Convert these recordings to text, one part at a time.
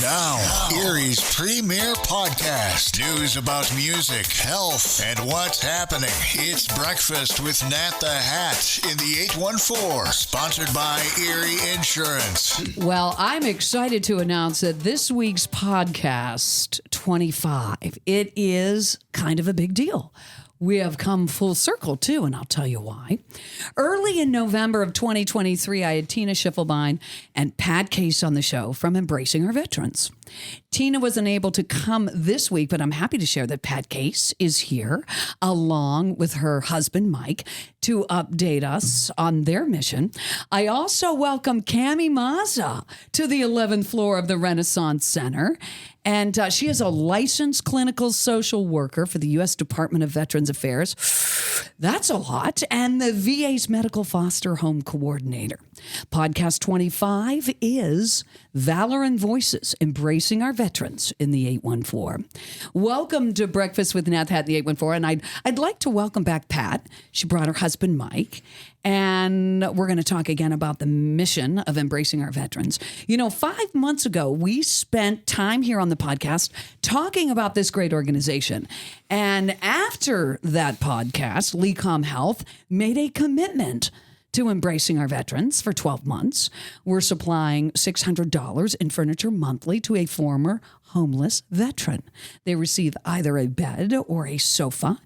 Now, Erie's premier podcast. News about music, health, and what's happening. It's Breakfast with Nat the Hat in the 814, sponsored by Erie Insurance. Well, I'm excited to announce that this week's podcast 25, it is kind of a big deal. We have come full circle, too, and I'll tell you why. Early in November of 2023, I had Tina Schiffelbein and Pat Case on the show from Embracing Our Veterans. Tina wasn't able to come this week, but I'm happy to share that Pat Case is here, along with her husband, Mike, to update us on their mission. I also welcome Cami Mazza to the 11th floor of the Renaissance Center. And she is a licensed clinical social worker for the U.S. Department of Veterans Affairs. That's a lot. And the VA's Medical Foster Home Coordinator. Podcast 25 is Valor and Voices, Embracing Our Veterans in the 814. Welcome to Breakfast with Nat Hat in the 814. And I'd like to welcome back Pat. She brought her husband, Mike. And we're going to talk again about the mission of Embracing Our Veterans. You know, 5 months ago, we spent time here on the podcast talking about this great organization. And after that podcast, LECOM Health made a commitment to Embracing Our Veterans for 12 months. We're supplying $600 in furniture monthly to a former homeless veteran. They receive either a bed or a sofa.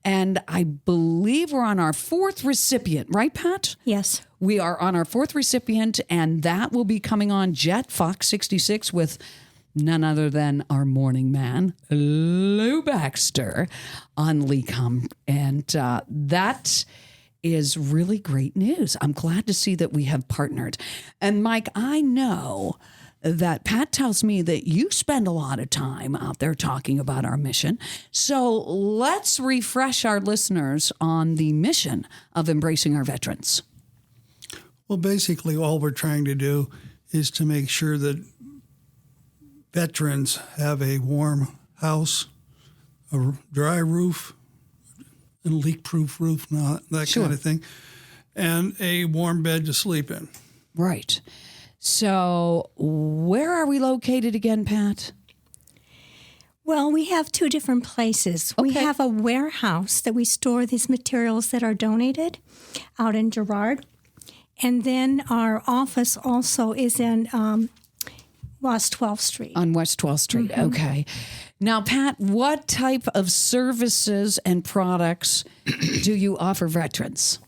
And I believe we're on our fourth recipient, right, Pat? Yes. We are on our fourth recipient, and that will be coming on Jet Fox 66 with none other than our morning man, Lou Baxter, on LECOM. And that is really great news. I'm glad to see that we have partnered. And Mike, I know that Pat tells me that you spend a lot of time out there talking about our mission. So let's refresh our listeners on the mission of Embracing Our Veterans. Well, basically, all we're trying to do is to make sure that veterans have a warm house, a dry roof, a leak-proof roof, not that kind of thing, and a warm bed to sleep in. Right. So where are we located again, Pat? Well, we have two different places. Okay. We have a warehouse that we store these materials that are donated out in Girard. And then our office also is in West 12th Street. On West 12th Street, Okay. Now, Pat, what type of services and products do you offer veterans?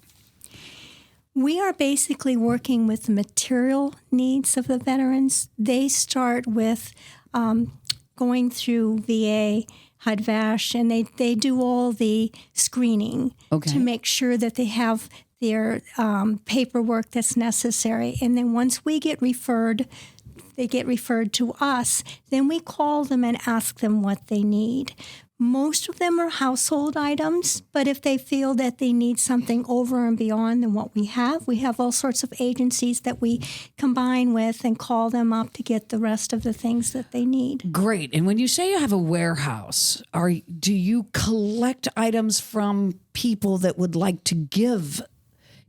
We are basically working with the material needs of the veterans. They start with going through VA, HUD-VASH, and they do all the screening to make sure that they have their paperwork that's necessary. And then once we get referred, they get referred to us, then we call them and ask them what they need. Most of them are household items, but if they feel that they need something over and beyond than what we have all sorts of agencies that we combine with and call them up to get the rest of the things that they need. Great. And when you say you have a warehouse, do you collect items from people that would like to give,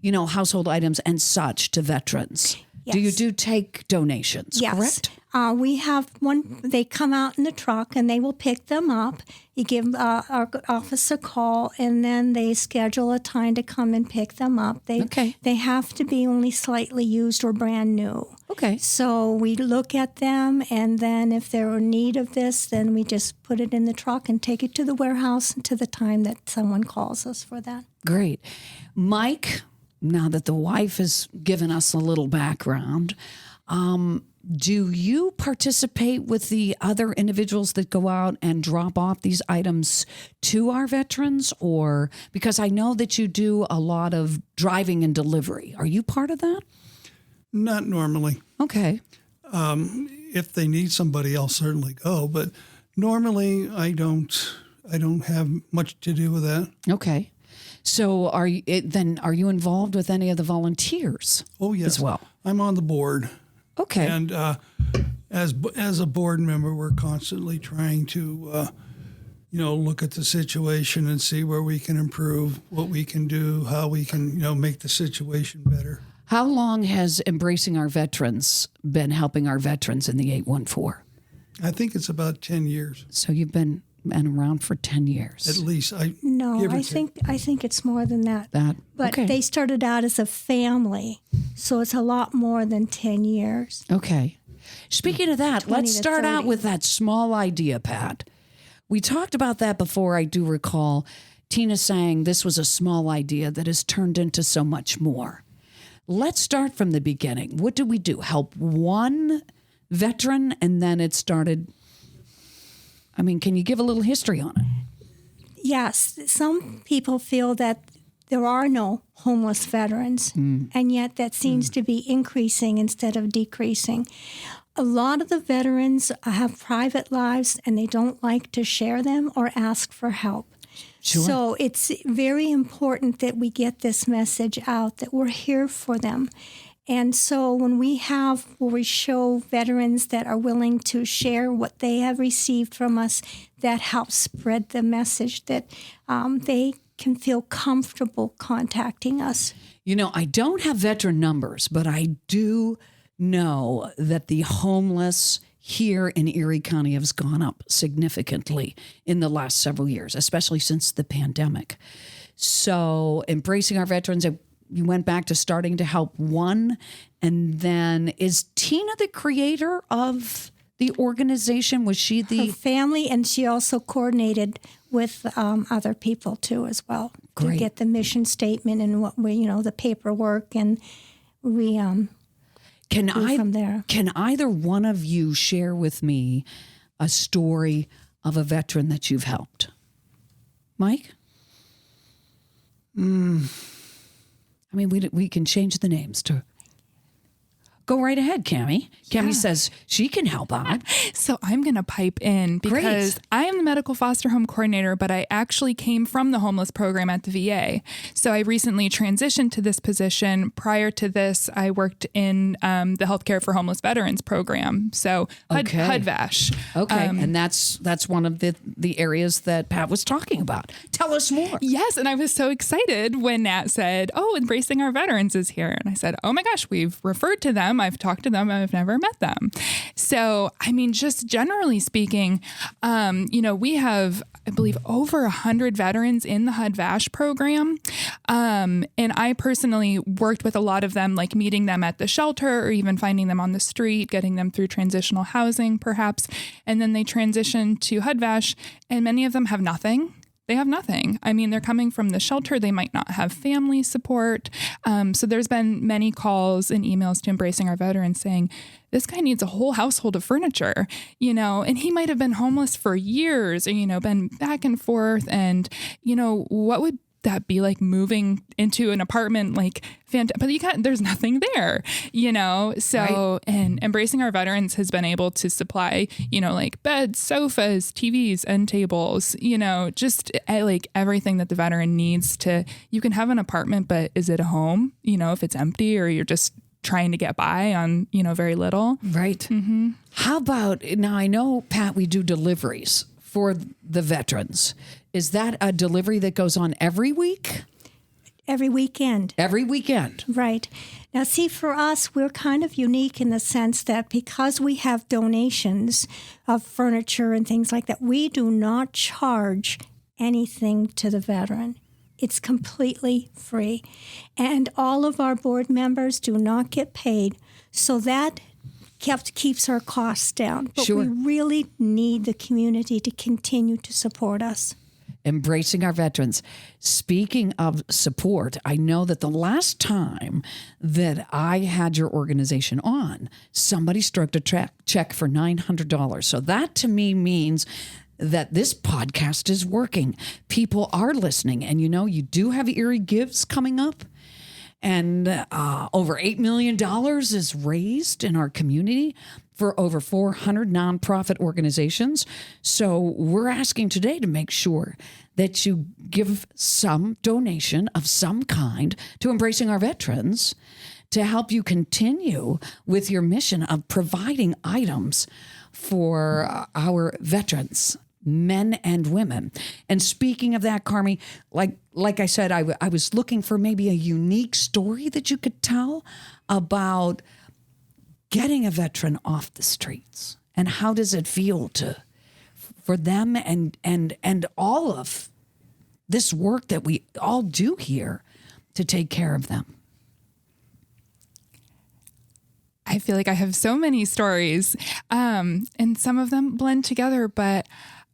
household items and such to veterans? Yes. Do you take donations, correct? We have one, they come out in the truck and they will pick them up. You give our office a call and then they schedule a time to come and pick them up. They have to be only slightly used or brand new. Okay. So we look at them and then if they're in need of this, then we just put it in the truck and take it to the warehouse until the time that someone calls us for that. Great. Mike, now that the wife has given us a little background, do you participate with the other individuals that go out and drop off these items to our veterans? Or because I know that you do a lot of driving and delivery. Are you part of that? Not normally. Okay. If they need somebody, I'll certainly go. But normally, I don't have much to do with that. Okay. So are you involved with any of the volunteers? Oh, yes. As well? I'm on the board. Okay. And as a board member, we're constantly trying to, look at the situation and see where we can improve, what we can do, how we can, make the situation better. How long has Embracing Our Veterans been helping our veterans in the 814? I think it's about 10 years. So you've been around for 10 years. At least. No, I think it's more than that. But okay. they started out as a family, so it's a lot more than 10 years. Okay. Speaking of that, 20 let's to start 30. out with that small idea, Pat. We talked about that before, I do recall. Tina saying this was a small idea that has turned into so much more. Let's start from the beginning. What did we do? Help one veteran, and then it started. I mean, can you give a little history on it? Yes, some people feel that there are no homeless veterans, and yet that seems to be increasing instead of decreasing. A lot of the veterans have private lives, and they don't like to share them or ask for help. Sure. So it's very important that we get this message out that we're here for them. And so when we show veterans that are willing to share what they have received from us, that helps spread the message that they can feel comfortable contacting us. You know, I don't have veteran numbers, but I do know that the homeless here in Erie County has gone up significantly in the last several years, especially since the pandemic. So embracing our veterans, you went back to starting to help one. And then is Tina the creator of the organization? Was she Her family, and she also coordinated with other people too as well. Great. To get the mission statement and what the paperwork, and we from there. Can either one of you share with me a story of a veteran that you've helped? Mike? I mean, we can change the names to. Go right ahead, Cammie. Cammie says she can help out. So I'm going to pipe in because I am the medical foster home coordinator, but I actually came from the homeless program at the VA. So I recently transitioned to this position. Prior to this, I worked in the Healthcare for Homeless Veterans program. So HUD-VASH. Okay, and that's one of the areas that Pat was talking about. Tell us more. Yes, and I was so excited when Nat said, Embracing Our Veterans is here. And I said, oh my gosh, we've referred to them. I've talked to them. I've never met them. So, I mean, just generally speaking, we have, I believe, over 100 veterans in the HUD-VASH program. And I personally worked with a lot of them, like meeting them at the shelter or even finding them on the street, getting them through transitional housing, perhaps. And then they transition to HUD-VASH, and many of them have nothing. They have nothing. I mean, they're coming from the shelter. They might not have family support. So there's been many calls and emails to Embracing Our Veterans saying, this guy needs a whole household of furniture, and he might have been homeless for years or, been back and forth. And, what would that be like moving into an apartment, but there's nothing there, so, right. And Embracing Our Veterans has been able to supply, like beds, sofas, TVs, end tables, just like everything that the veteran needs you can have an apartment, but is it a home, if it's empty or you're just trying to get by on, very little. Right. Mm-hmm. How about, now I know, Pat, we do deliveries for the veterans. Is that a delivery that goes on every week? Every weekend. Every weekend. Right. Now, see, for us, we're kind of unique in the sense that because we have donations of furniture and things like that, we do not charge anything to the veteran. It's completely free. And all of our board members do not get paid. So that keeps our costs down. But Sure. we really need the community to continue to support us. Embracing Our Veterans. Speaking of support, I know that the last time that I had your organization on, somebody stroked a check for $900. So that to me means that this podcast is working. People are listening. And you do have Erie Gives coming up. And over $8 million is raised in our community for over 400 nonprofit organizations. So we're asking today to make sure that you give some donation of some kind to Embracing Our Veterans to help you continue with your mission of providing items for our veterans, men and women. And speaking of that, Carmi, like I said, I was looking for maybe a unique story that you could tell about getting a veteran off the streets And how does it feel for them and all of this work that we all do here to take care of them? I feel like I have so many stories, and some of them blend together, but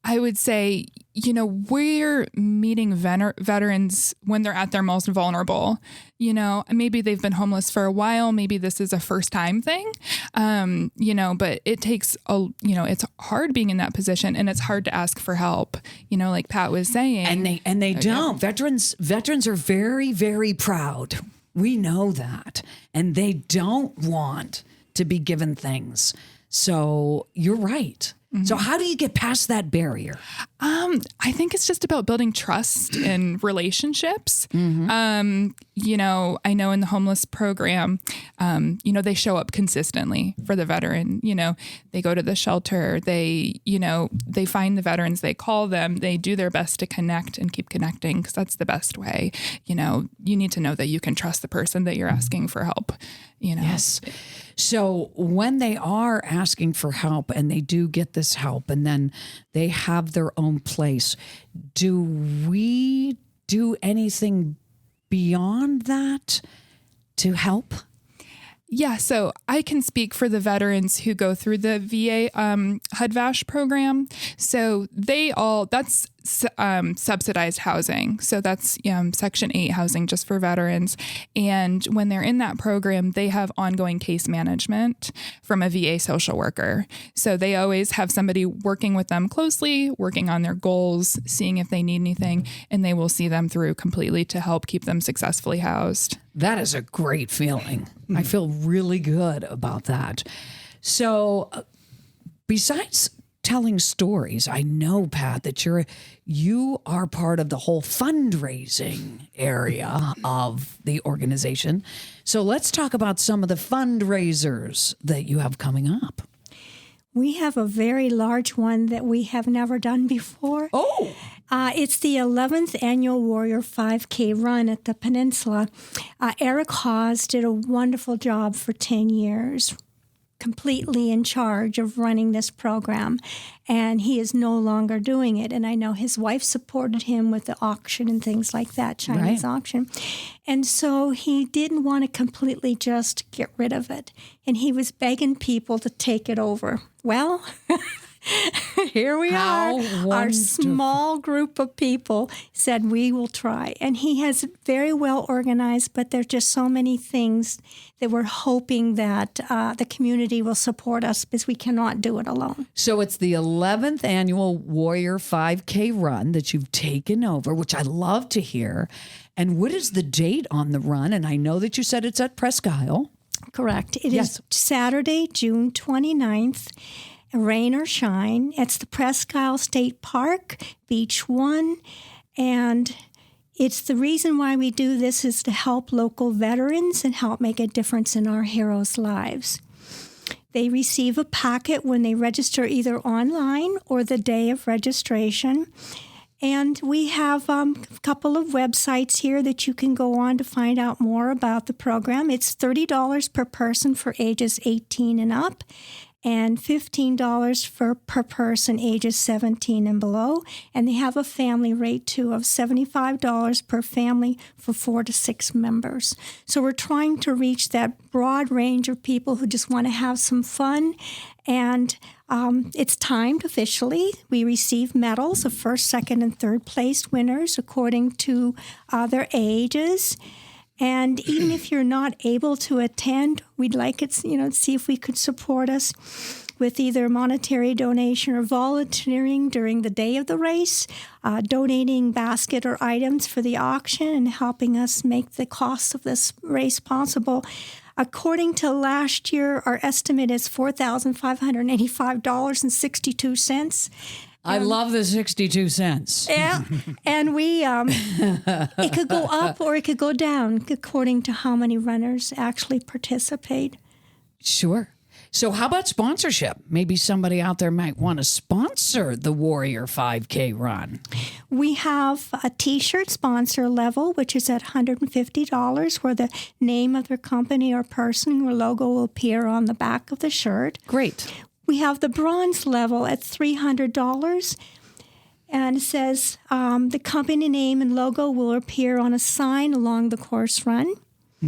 I would say, we're meeting veterans when they're at their most vulnerable. Maybe they've been homeless for a while. Maybe this is a first time thing, but it takes it's hard being in that position, and it's hard to ask for help, like Pat was saying. And they don't. Veterans are very, very proud. We know that. And they don't want to be given things. So you're right. So how do you get past that barrier? I think it's just about building trust in relationships. I know in the homeless program, they show up consistently for the veteran. They go to the shelter. They find the veterans. They call them. They do their best to connect and keep connecting, because that's the best way. You need to know that you can trust the person that you're asking for help. Yes. So when they are asking for help and they do get this help and then they have their own place, do we do anything beyond that to help? Yeah, so I can speak for the veterans who go through the VA HUD-VASH program. So that's subsidized housing. So that's Section 8 housing just for veterans. And when they're in that program, they have ongoing case management from a VA social worker. So they always have somebody working with them closely, working on their goals, seeing if they need anything, and they will see them through completely to help keep them successfully housed. That is a great feeling. I feel really good about that. So besides telling stories, I know, Pat, that you are part of the whole fundraising area of the organization. So let's talk about some of the fundraisers that you have coming up. We have a very large one that we have never done before. Oh! It's the 11th Annual Warrior 5K Run at the Peninsula. Eric Hawes did a wonderful job for 10 years, completely in charge of running this program, and he is no longer doing it. And I know his wife supported him with the auction and things like that, Chinese auction. And so he didn't want to completely just get rid of it. And he was begging people to take it over. Well, here we are. Wonderful. Our small group of people said, we will try. And he has it very well organized, but there's just so many things that we're hoping that the community will support us, because we cannot do it alone. So it's the 11th Annual Warrior 5K Run that you've taken over, which I love to hear. And what is the date on the run? And I know that you said it's at Presque Isle. Correct. It is Saturday, June 29th. Rain or shine. It's the Presque Isle State Park, Beach 1, and it's the reason why we do this is to help local veterans and help make a difference in our heroes' lives. They receive a packet when they register either online or the day of registration. And we have a couple of websites here that you can go on to find out more about the program. It's $30 per person for ages 18 and up, and $15 per person ages 17 and below. And they have a family rate, too, of $75 per family for 4 to 6 members. So we're trying to reach that broad range of people who just want to have some fun. And it's timed officially. We receive medals of first, second, and third place winners according to their ages. And even if you're not able to attend, we'd like it, see if we could support us with either monetary donation or volunteering during the day of the race, donating basket or items for the auction, and helping us make the cost of this race possible. According to last year, our estimate is $4,585.62. I love the 62 cents. Yeah, and we it could go up or it could go down according to how many runners actually participate. Sure. So how about sponsorship? Maybe somebody out there might want to sponsor the Warrior 5K Run. We have a T-shirt sponsor level, which is at $150, where the name of their company or person or logo will appear on the back of the shirt. Great. We have the bronze level at $300. And it says the company name and logo will appear on a sign along the course run.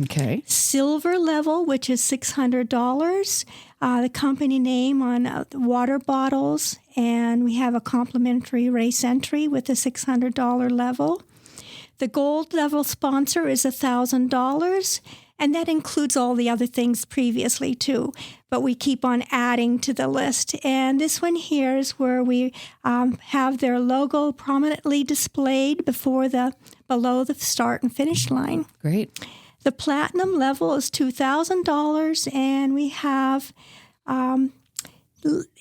Okay. Silver level, which is $600. The company name on water bottles. And we have a complimentary race entry with a $600 level. The gold level sponsor is $1,000. And that includes all the other things previously, too. But we keep on adding to the list. And this one here is where we have their logo prominently displayed below the start and finish line. Great. The platinum level is $2,000, and we have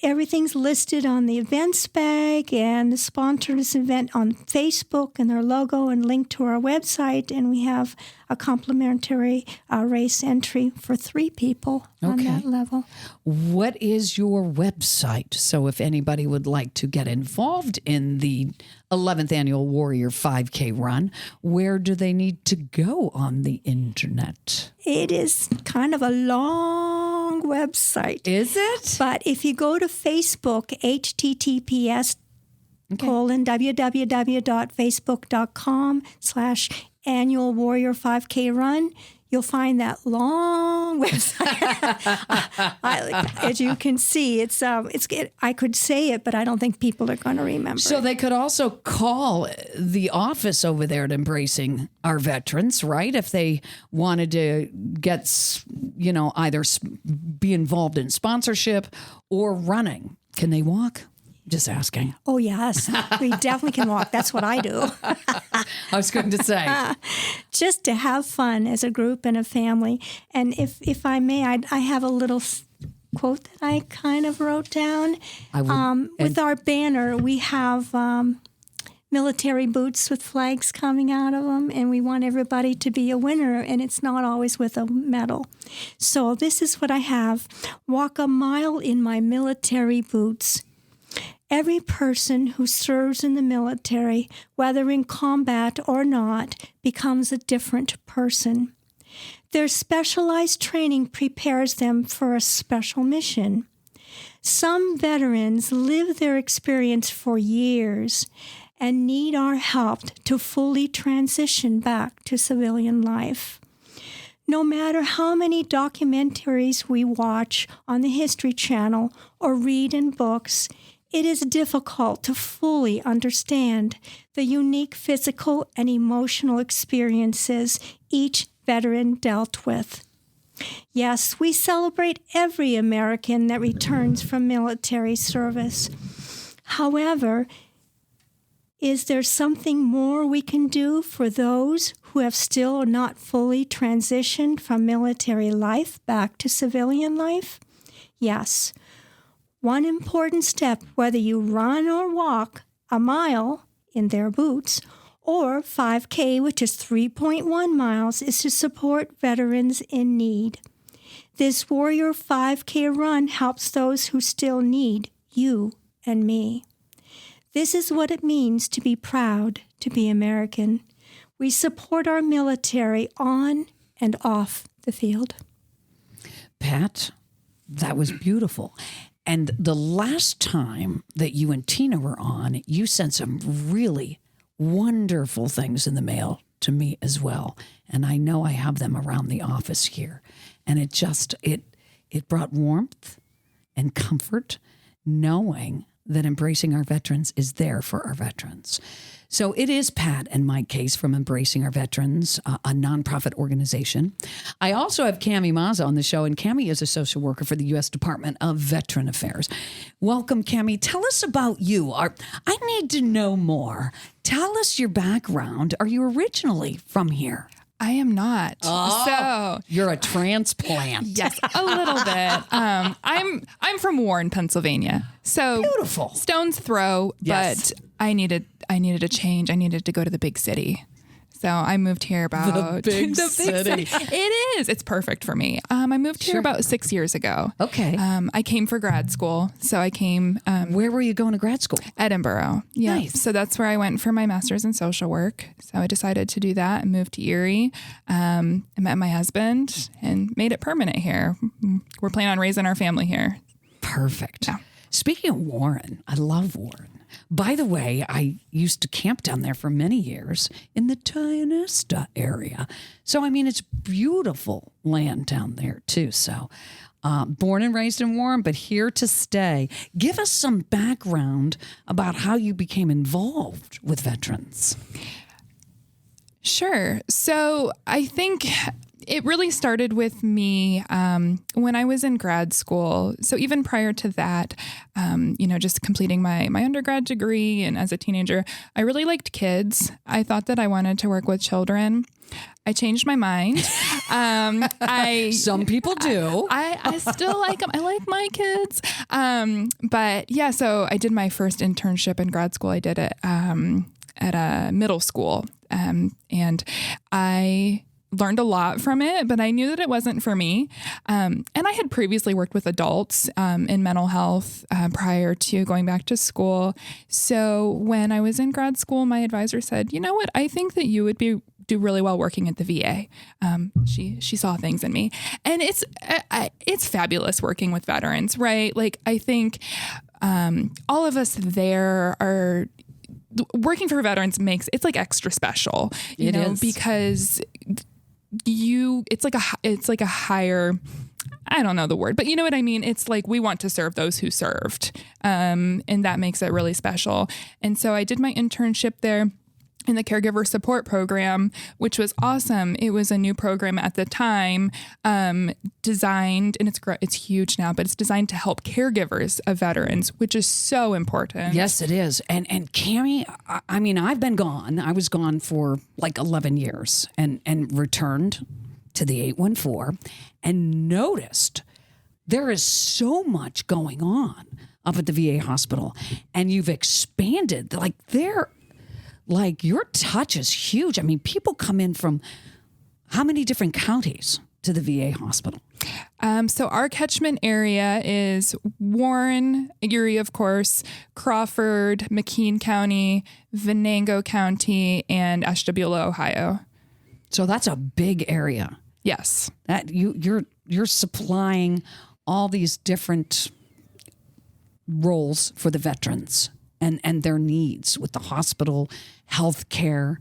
everything's listed on the events bag and the sponsored this event on Facebook and their logo and link to our website. And we have a complimentary race entry for 3 people on that level. What is your website? So if anybody would like to get involved in the 11th Annual Warrior 5K Run, where do they need to go on the internet? It is kind of a long website. Is it? But if you go to Facebook, https://facebook.com/Annual Warrior 5K Run, you'll find that long website. As you can see, it's I could say it, but I don't think people are going to remember. So they could also call the office over there at Embracing Our Veterans, right? If they wanted to get, either be involved in sponsorship or running. Can they walk? Just asking. Oh, yes. We definitely can walk. That's what I do. I was going to say. Just to have fun as a group and a family. And if I may, I have a little quote that I kind of wrote down. With our banner, we have military boots with flags coming out of them, and we want everybody to be a winner, and it's not always with a medal. So this is what I have. Walk a mile in my military boots. Every person who serves in the military, whether in combat or not, becomes a different person. Their specialized training prepares them for a special mission. Some veterans live their experience for years and need our help to fully transition back to civilian life. No matter how many documentaries we watch on the History Channel or read in books, it is difficult to fully understand the unique physical and emotional experiences each veteran dealt with. Yes, we celebrate every American that returns from military service. However, is there something more we can do for those who have still not fully transitioned from military life back to civilian life? Yes. One important step, whether you run or walk a mile in their boots or 5K, which is 3.1 miles, is to support veterans in need. This Warrior 5K run helps those who still need you and me. This is what it means to be proud to be American. We support our military on and off the field. Pat, that was beautiful. And the last time that you and Tina were on, you sent some really wonderful things in the mail to me as well. And I know I have them around the office here. And it brought warmth and comfort knowing that Embracing Our Veterans is there for our veterans. So it is Pat and Mike Case from Embracing Our Veterans, a nonprofit organization. I also have Cami Mazza on the show, and Cami is a social worker for the U.S. Department of Veteran Affairs. Welcome, Cami. Tell us about you. I need to know more. Tell us your background. Are you originally from here? I am not. Oh, you're a transplant. Yes, a little bit. I'm from Warren, Pennsylvania. So beautiful. Stone's throw, Yes. but I needed a change. I needed to go to the big city. So I moved here about the big city. It is. It's perfect for me. I moved here about 6 years ago. Okay. I came for grad school. So I came. Where were you going to grad school? Edinburgh. Yeah. Nice. So that's where I went for my master's in social work. So I decided to do that and moved to Erie. I met my husband and made it permanent here. We're planning on raising our family here. Perfect. Yeah. Speaking of Warren, I love Warren. By the way, I used to camp down there for many years in the Tionesta area. So, I mean, it's beautiful land down there, too. So, born and raised in Warren, but here to stay. Give us some background about how you became involved with veterans. Sure. So I think it really started with me when I was in grad school. So even prior to that, just completing my undergrad degree, and as a teenager, I really liked kids. I thought that I wanted to work with children. I changed my mind. Some people do. I still like them. I like my kids. But yeah, so I did my first internship in grad school. I did it at a middle school. And I learned a lot from it, but I knew that it wasn't for me. And I had previously worked with adults in mental health prior to going back to school. So when I was in grad school, my advisor said, you know what, I think that you would do really well working at the VA. She saw things in me, and it's fabulous working with veterans, right? Like, I think all of us there are working for veterans it's like extra special, you know, because it's like a higher, I don't know the word, but you know what I mean? It's like, we want to serve those who served. And that makes it really special. And so I did my internship there in the caregiver support program, which was awesome. It was a new program at the time, designed, and it's huge now, but it's designed to help caregivers of veterans, which is so important. Yes, it is. And Cammie, I mean, I've been gone. I was gone for like 11 years and returned to the 814 and noticed there is so much going on up at the VA hospital, and you've expanded. Like, your touch is huge. I mean, people come in from how many different counties to the VA hospital? So our catchment area is Warren, Erie, of course, Crawford, McKean County, Venango County, and Ashtabula, Ohio. So that's a big area. Yes. That you're supplying all these different roles for the veterans and their needs with the hospital, health care,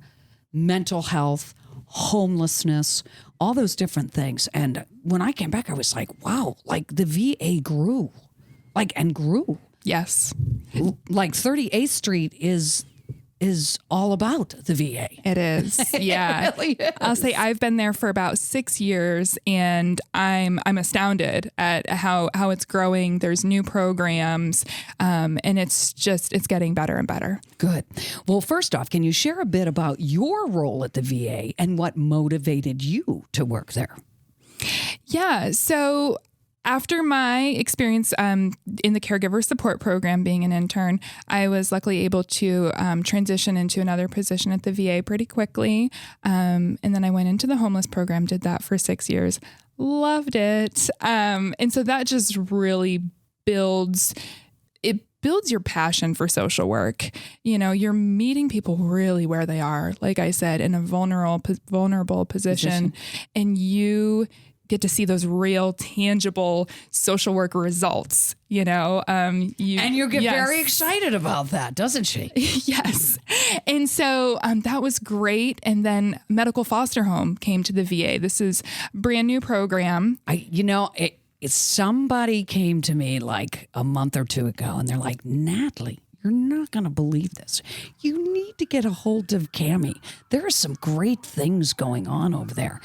mental health, homelessness, all those different things. And when I came back, I was like, wow, like the VA grew, and grew. Yes. Like 38th Street is all about the VA. It is. Yeah. It really is. I'll say I've been there for about 6 years, and I'm astounded at how it's growing. There's new programs, and it's getting better and better. Good. Well, first off, can you share a bit about your role at the VA and what motivated you to work there? Yeah. So after my experience in the caregiver support program, being an intern, I was luckily able to transition into another position at the VA pretty quickly. And then I went into the homeless program, did that for 6 years, loved it. And so that just really builds your passion for social work. You know, you're meeting people really where they are, like I said, in a vulnerable position. And you get to see those real, tangible social work results, you know. And you get very excited about that, doesn't she? Yes. And so that was great. And then medical foster home came to the VA. This is a brand new program. Somebody came to me like a month or two ago, and they're like, Natalie, you're not going to believe this. You need to get a hold of Cammie. There are some great things going on over there.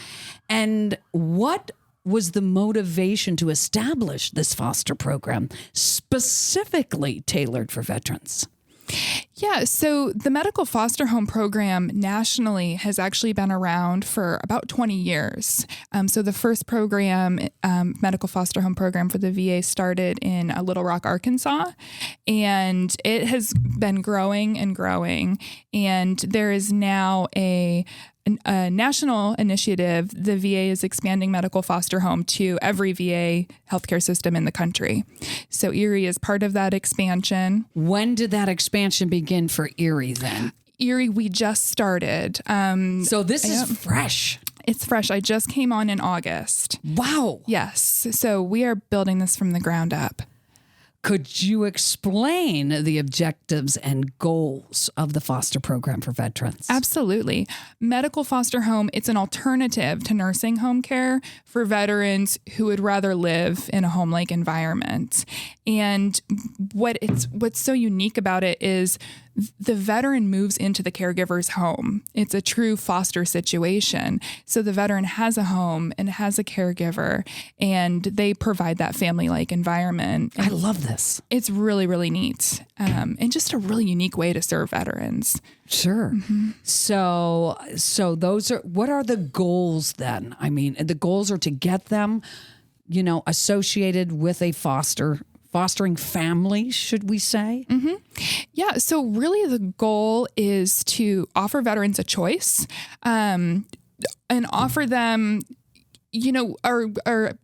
And what was the motivation to establish this foster program specifically tailored for veterans? Yeah, so the medical foster home program nationally has actually been around for about 20 years. So the first program, medical foster home program for the VA, started in Little Rock, Arkansas, and it has been growing and growing. And there is now a national initiative. The VA is expanding medical foster home to every VA healthcare system in the country. So Erie is part of that expansion. When did that expansion begin for Erie then? Erie, we just started. So this is fresh. It's fresh. I just came on in August. Wow. Yes. So we are building this from the ground up. Could you explain the objectives and goals of the foster program for veterans? Absolutely. Medical foster home, it's an alternative to nursing home care for veterans who would rather live in a home-like environment. And what's so unique about it is the veteran moves into the caregiver's home. It's a true foster situation. So the veteran has a home and has a caregiver, and they provide that family-like environment. And I love this. it's really, really neat, and just a really unique way to serve veterans. Sure. So those are, what are the goals then? I mean, the goals are to get them, associated with a fostering family, should we say? Yeah. So really the goal is to offer veterans a choice, and offer them, our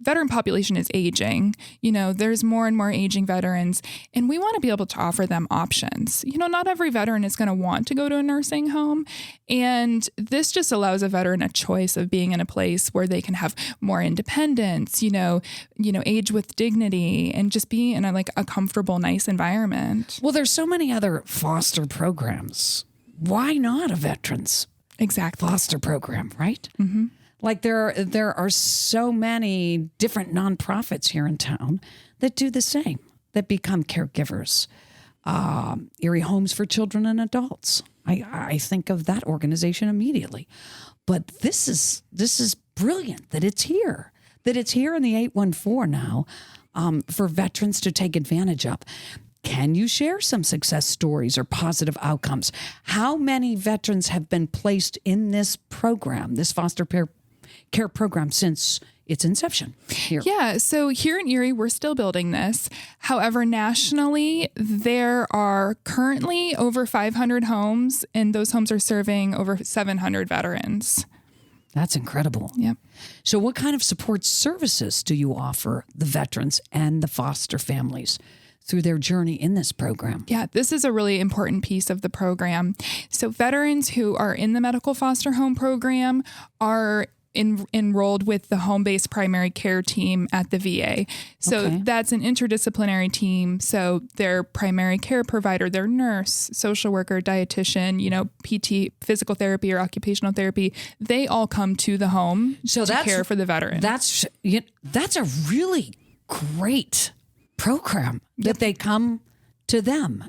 veteran population is aging. There's more and more aging veterans, and we want to be able to offer them options. Not every veteran is going to want to go to a nursing home. And this just allows a veteran a choice of being in a place where they can have more independence, age with dignity, and just be in a comfortable, nice environment. Well, there's so many other foster programs. Why not a veterans Exactly. foster program, right? Like there are so many different nonprofits here in town that do the same, that become caregivers. Erie Homes for Children and Adults. I think of that organization immediately. But this is brilliant that it's here in the 814 now, for veterans to take advantage of. Can you share some success stories or positive outcomes? How many veterans have been placed in this program, this foster care program, since its inception here? Yeah, so here in Erie, we're still building this. However, nationally, there are currently over 500 homes, and those homes are serving over 700 veterans. That's incredible. Yep. So what kind of support services do you offer the veterans and the foster families through their journey in this program? Yeah, this is a really important piece of the program. So veterans who are in the medical foster home program are enrolled with the home-based primary care team at the VA. So that's an interdisciplinary team. So their primary care provider, their nurse, social worker, dietitian, PT, physical therapy or occupational therapy, they all come to the home to care for the veteran. That's a really great program that they come to them.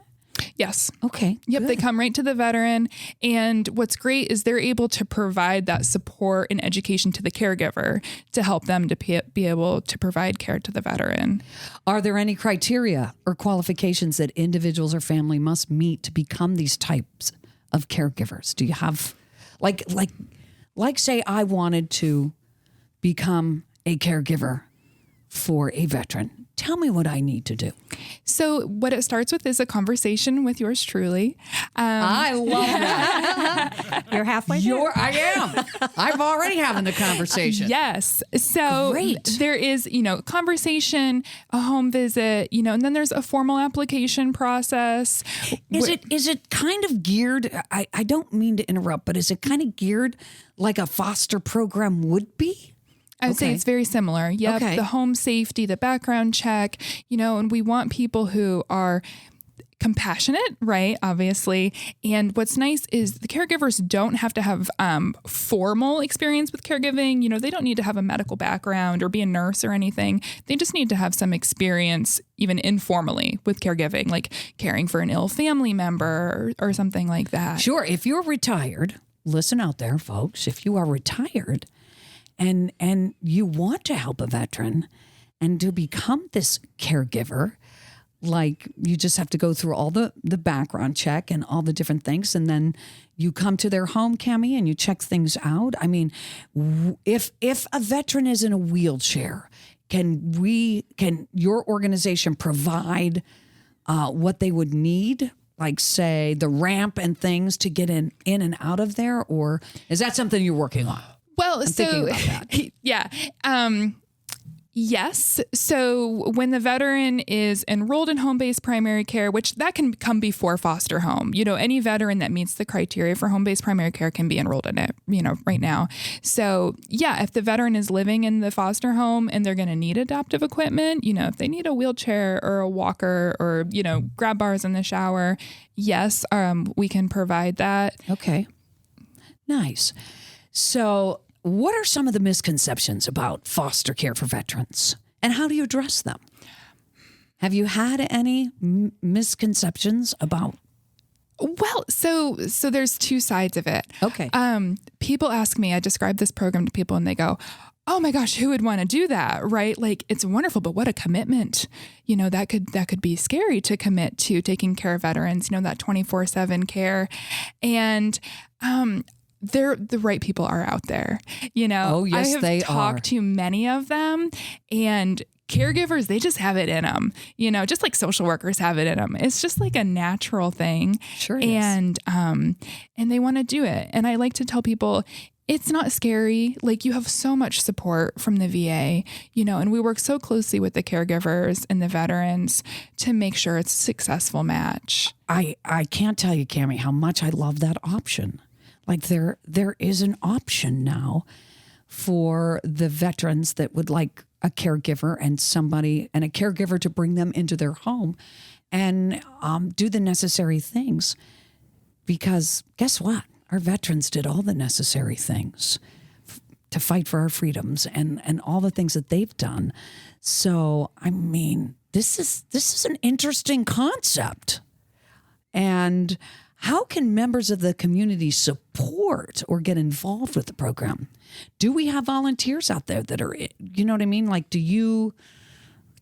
Yes. Okay. Yep. good. They come right to the veteran. And what's great is they're able to provide that support and education to the caregiver to help them to be able to provide care to the veteran. Are there any criteria or qualifications that individuals or family must meet to become these types of caregivers? Do you have, like say I wanted to become a caregiver for a veteran. Tell me what I need to do. So what it starts with is a conversation with yours truly. I love that. You're halfway there. I am. I'm already having the conversation. Yes. So Great. there is, conversation, a home visit, and then there's a formal application process. Is it kind of geared? I don't mean to interrupt, but is it kind of geared like a foster program would be? I would say it's very similar. Yep. Okay. The home safety, the background check, and we want people who are compassionate, right? Obviously. And what's nice is the caregivers don't have to have formal experience with caregiving. They don't need to have a medical background or be a nurse or anything. They just need to have some experience, even informally, with caregiving, like caring for an ill family member or something like that. Sure. If you're retired, listen out there, folks. If you are retired and you want to help a veteran and to become this caregiver, like you just have to go through all the background check and all the different things. And then you come to their home, Cammie, and you check things out. I mean, if a veteran is in a wheelchair, can your organization provide what they would need? Like, say, the ramp and things to get in and out of there? Or is that something you're working on? Well, thinking about that. Yeah. Yes. So when the veteran is enrolled in home-based primary care, which that can come before foster home, any veteran that meets the criteria for home-based primary care can be enrolled in it, right now. So yeah, if the veteran is living in the foster home and they're going to need adaptive equipment, if they need a wheelchair or a walker or, grab bars in the shower, yes, we can provide that. Okay. Nice. So what are some of the misconceptions about foster care for veterans, and how do you address them? Have you had any misconceptions about? Well, so there's two sides of it. Okay. People ask me, I describe this program to people and they go, oh my gosh, who would want to do that? Right? Like, it's wonderful, but what a commitment. That could be scary to commit to taking care of veterans, that 24/7 care. And, the right people are out there, Oh, yes, I they have talked to many of them, and caregivers, they just have it in them, just like social workers have it in them. It's just like a natural thing. Sure. And they want to do it. And I like to tell people, it's not scary. Like, you have so much support from the VA, and we work so closely with the caregivers and the veterans to make sure it's a successful match. I can't tell you, Cammie, how much I love that option. Like, there is an option now for the veterans that would like a caregiver and a caregiver to bring them into their home and do the necessary things. Because guess what? Our veterans did all the necessary things to fight for our freedoms and all the things that they've done. So, I mean, this is an interesting concept. And how can members of the community support or get involved with the program? Do we have volunteers out there that are, you know what I mean? Like, do you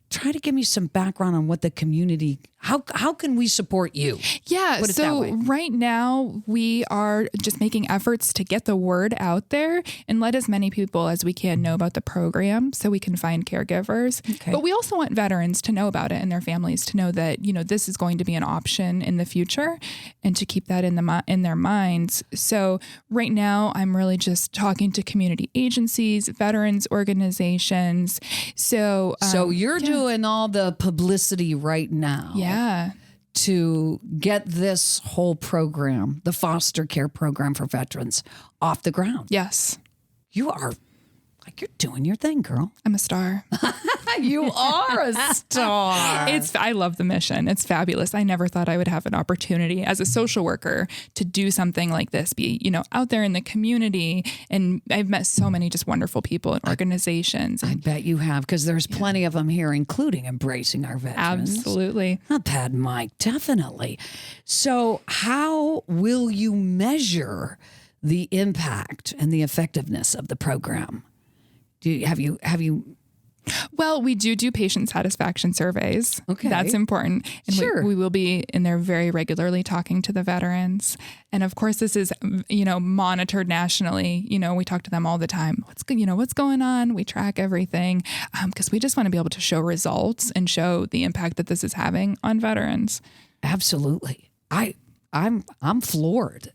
try to give me some background on what the community, how can we support you? Yeah. Put it that way. So right now we are just making efforts to get the word out there and let as many people as we can know about the program so we can find caregivers. Okay. But we also want veterans to know about it and their families to know that, this is going to be an option in the future and to keep that in their minds. So right now I'm really just talking to community agencies, veterans organizations. So you're doing all the publicity right now. Yeah. To get this whole program, the foster care program for veterans, off the ground. Yes. You are, like, you're doing your thing, girl. I'm a star. You are a star. I love the mission. It's fabulous. I never thought I would have an opportunity as a social worker to do something like this, be, out there in the community. And I've met so many just wonderful people and organizations. I bet you have, because there's plenty of them here, including Embracing Our Veterans. Absolutely. Not bad, Mike. Definitely. So how will you measure the impact and the effectiveness of the program? Have you? Well, we do patient satisfaction surveys. Okay. That's important. And Sure. we will be in there very regularly talking to the veterans. And of course, this is, monitored nationally. We talk to them all the time. What's going on? We track everything because we just want to be able to show results and show the impact that this is having on veterans. Absolutely. I'm floored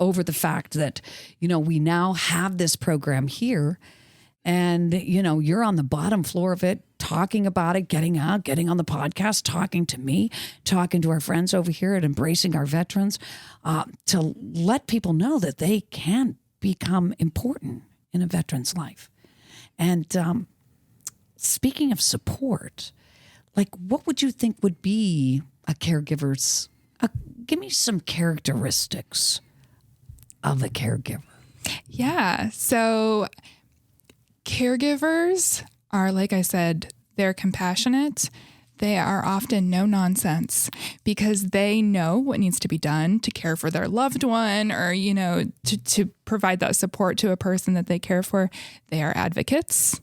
over the fact that, we now have this program here. And, you're on the bottom floor of it, talking about it, getting on the podcast, talking to me, talking to our friends over here at Embracing Our Veterans, to let people know that they can become important in a veteran's life. And speaking of support, like, what would you think would be a caregiver's, give me some characteristics of a caregiver. Yeah. So caregivers are, like I said, they're compassionate. They are often no nonsense because they know what needs to be done to care for their loved one or, to provide that support to a person that they care for. They are advocates.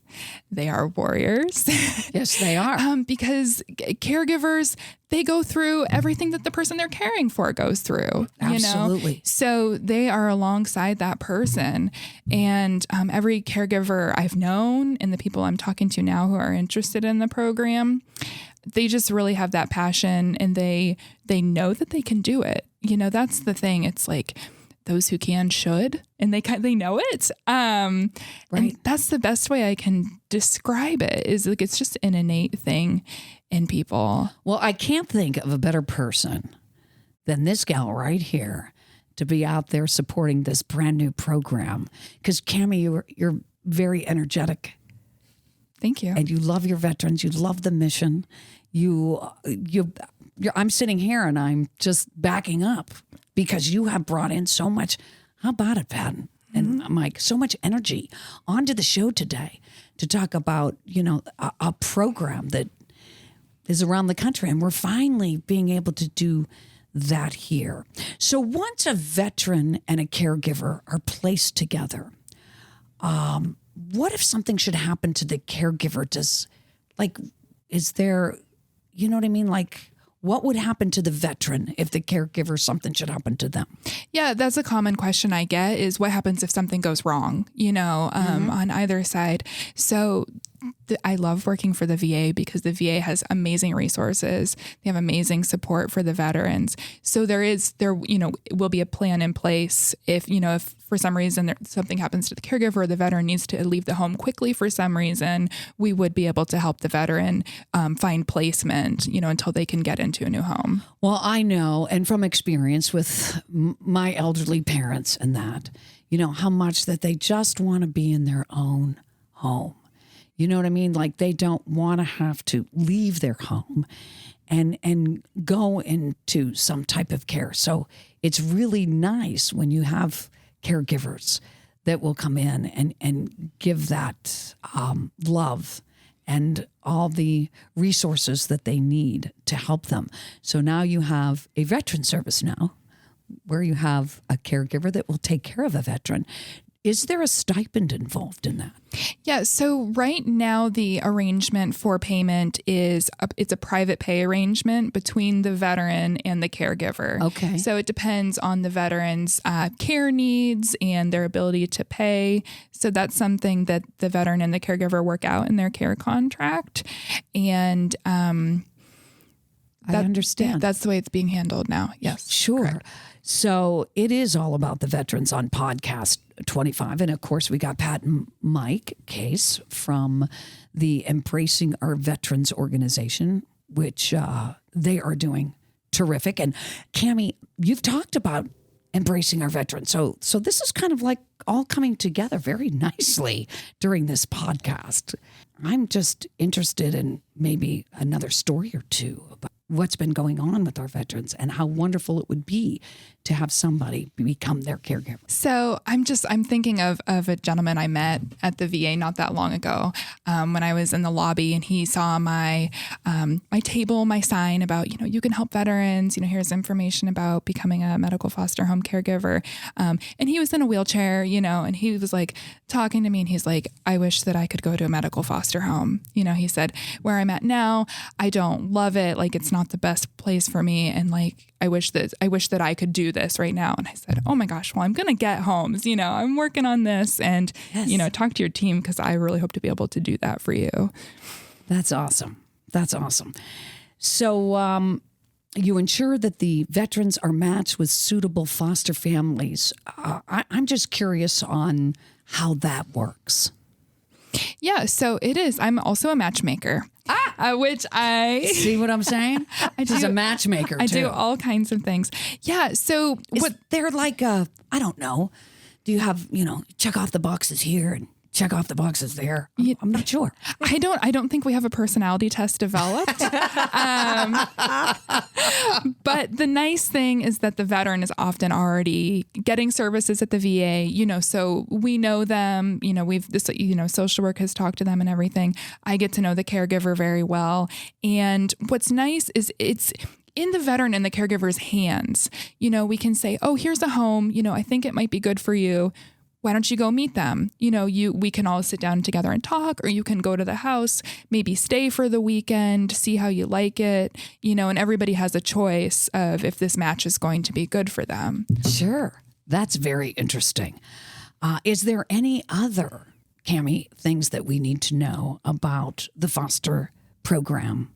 They are warriors. Yes, they are. Because caregivers, they go through everything that the person they're caring for goes through. Absolutely. So they are alongside that person. And every caregiver I've known and the people I'm talking to now who are interested in the program, they just really have that passion and they know that they can do it. That's the thing. It's like those who can should, and they know it. And that's the best way I can describe it, is like it's just an innate thing in people. Well, I can't think of a better person than this gal right here to be out there supporting this brand new program. Because Cammie, you're very energetic. Thank you. And you love your veterans. You love the mission. I'm sitting here and I'm just backing up because you have brought in so much. How about it, Patton? And Mike, so much energy onto the show today to talk about, a program that is around the country. And we're finally being able to do that here. So once a veteran and a caregiver are placed together, what if something should happen to the caregiver? Is there, you know what I mean? Like, what would happen to the veteran if the caregiver, something should happen to them? Yeah, that's a common question I get, is what happens if something goes wrong, on either side. So I love working for the VA because the VA has amazing resources. They have amazing support for the veterans. So there will be a plan in place if for some reason something happens to the caregiver or the veteran needs to leave the home quickly for some reason, we would be able to help the veteran find placement, until they can get into a new home. Well, I know, and from experience with my elderly parents and that, how much that they just want to be in their own home. You know what I mean? Like they don't want to have to leave their home and go into some type of care. So it's really nice when you have caregivers that will come in and give that love and all the resources that they need to help them. So now you have a veteran service now where you have a caregiver that will take care of a veteran. Is there a stipend involved in that? Yeah. So right now the arrangement for payment it's a private pay arrangement between the veteran and the caregiver. Okay. So it depends on the veteran's care needs and their ability to pay. So that's something that the veteran and the caregiver work out in their care contract. And I understand. That's the way it's being handled now. Yes. Sure. Correct. So it is all about the veterans on podcast 25. And of course, we got Pat and Mike Case from the Embracing Our Veterans organization, which they are doing terrific. And Cammie, you've talked about Embracing Our Veterans. So this is kind of like all coming together very nicely during this podcast. I'm just interested in maybe another story or two about what's been going on with our veterans and how wonderful it would be to have somebody become their caregiver. So I'm thinking of a gentleman I met at the VA not that long ago when I was in the lobby, and he saw my table, my sign about, you can help veterans, here's information about becoming a medical foster home caregiver. And he was in a wheelchair, and he was like talking to me, and he's like, I wish that I could go to a medical foster home. He said, where I'm at now, I don't love it. Like, it's not the best place for me. And like, I wish that I could do this right now. And I said, oh my gosh, well, I'm going to get homes, I'm working on this, and, yes. Talk to your team, because I really hope to be able to do that for you. That's awesome. That's awesome. So, you ensure that the veterans are matched with suitable foster families. I'm just curious on how that works. Yeah, so it is. I'm also a matchmaker, which I... See what I'm saying? She's a matchmaker, too. I do all kinds of things. Yeah, so... They're like, I don't know. Do you have, check off the boxes here and check off the boxes there? I'm not sure. I don't think we have a personality test developed. But the nice thing is that the veteran is often already getting services at the VA, so we know them, social work has talked to them and everything. I get to know the caregiver very well. And what's nice is it's in the veteran and the caregiver's hands. We can say, oh, here's a home, I think it might be good for you. Why don't you go meet them? We can all sit down together and talk, or you can go to the house, maybe stay for the weekend, see how you like it, and everybody has a choice of if this match is going to be good for them. Sure. That's very interesting. Is there any other, Cammie, things that we need to know about the foster program?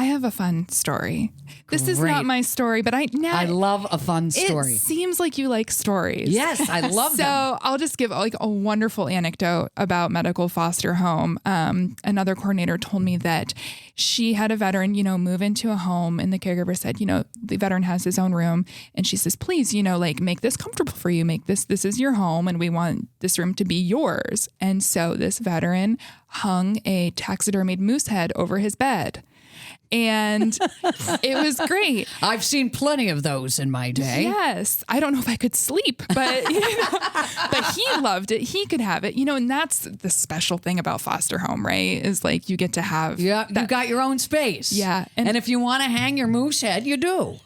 I have a fun story. This is not my story, but I love a fun story. It seems like you like stories. Yes, I love them. So I'll just give like a wonderful anecdote about medical foster home. Another coordinator told me that she had a veteran, move into a home, and the caregiver said, the veteran has his own room. And she says, please, make this comfortable for you. Make this is your home, and we want this room to be yours. And so this veteran hung a taxidermied moose head over his bed. And it was great. I've seen plenty of those in my day. Yes. I don't know if I could sleep, but but he loved it. He could have it, and that's the special thing about foster home, right? Is like you get to have. Yeah. You got your own space. Yeah. And if you want to hang your moose head, you do.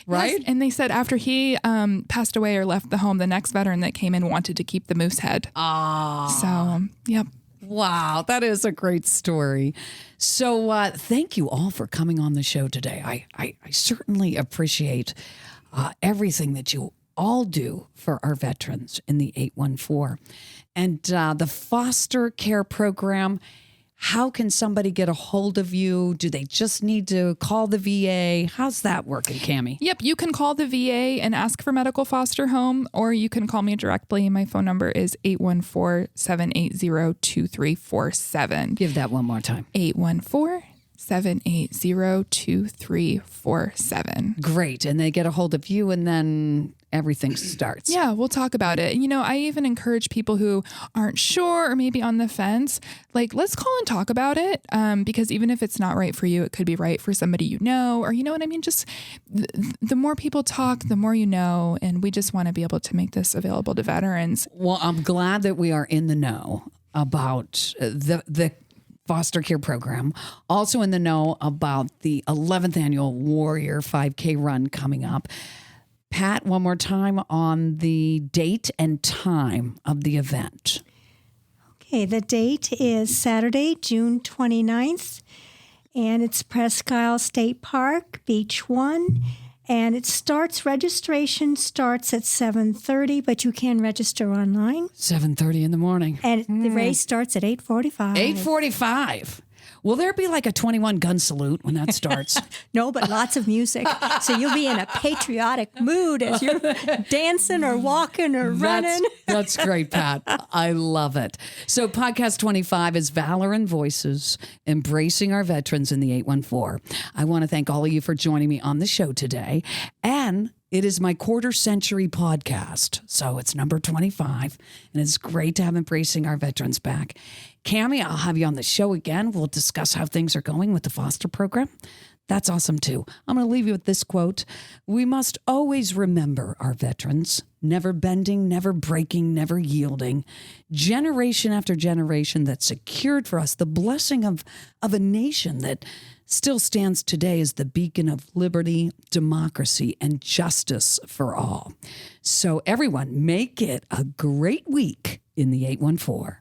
Right. Yes. And they said after he passed away or left the home, the next veteran that came in wanted to keep the moose head. So, yep. Wow, that is a great story. So thank you all for coming on the show today. I certainly appreciate everything that you all do for our veterans in the 814. And the foster care program, how can somebody get a hold of you? Do they just need to call the VA? How's that working, Cammie? Yep, you can call the VA and ask for medical foster home, or you can call me directly. My phone number is 814-780-2347. Give that one more time. 814-780-2347. Great. And they get a hold of you, and then everything starts. Yeah, we'll talk about it. I even encourage people who aren't sure or maybe on the fence, like, let's call and talk about it. Because even if it's not right for you, it could be right for somebody or you know what I mean? Just the more people talk, the more you know. And we just want to be able to make this available to veterans. Well, I'm glad that we are in the know about the foster care program. Also in the know about the 11th annual Warrior 5K run coming up. Pat, one more time on the date and time of the event. Okay, the date is Saturday, June 29th, and it's Presque Isle State Park, Beach 1. And registration starts at 7:30, but you can register online. 7:30 in the morning. And the race starts at 8:45. 8:45. Will there be like a 21 gun salute when that starts? No, but lots of music. So you'll be in a patriotic mood as you're dancing or walking or running. That's great, Pat. I love it. So podcast 25 is Valor and Voices, Embracing Our Veterans in the 814. I want to thank all of you for joining me on the show today. And it is my quarter century podcast. So it's number 25. And it's great to have Embracing Our Veterans back. Cammie, I'll have you on the show again. We'll discuss how things are going with the foster program. That's awesome, too. I'm going to leave you with this quote. We must always remember our veterans, never bending, never breaking, never yielding. Generation after generation that secured for us the blessing of a nation that still stands today as the beacon of liberty, democracy, and justice for all. So everyone, make it a great week in the 814.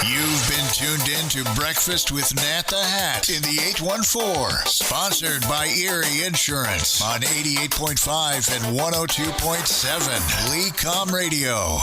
You've been tuned in to Breakfast with Nat the Hat in the 814, sponsored by Erie Insurance on 88.5 and 102.7 LECOM Radio.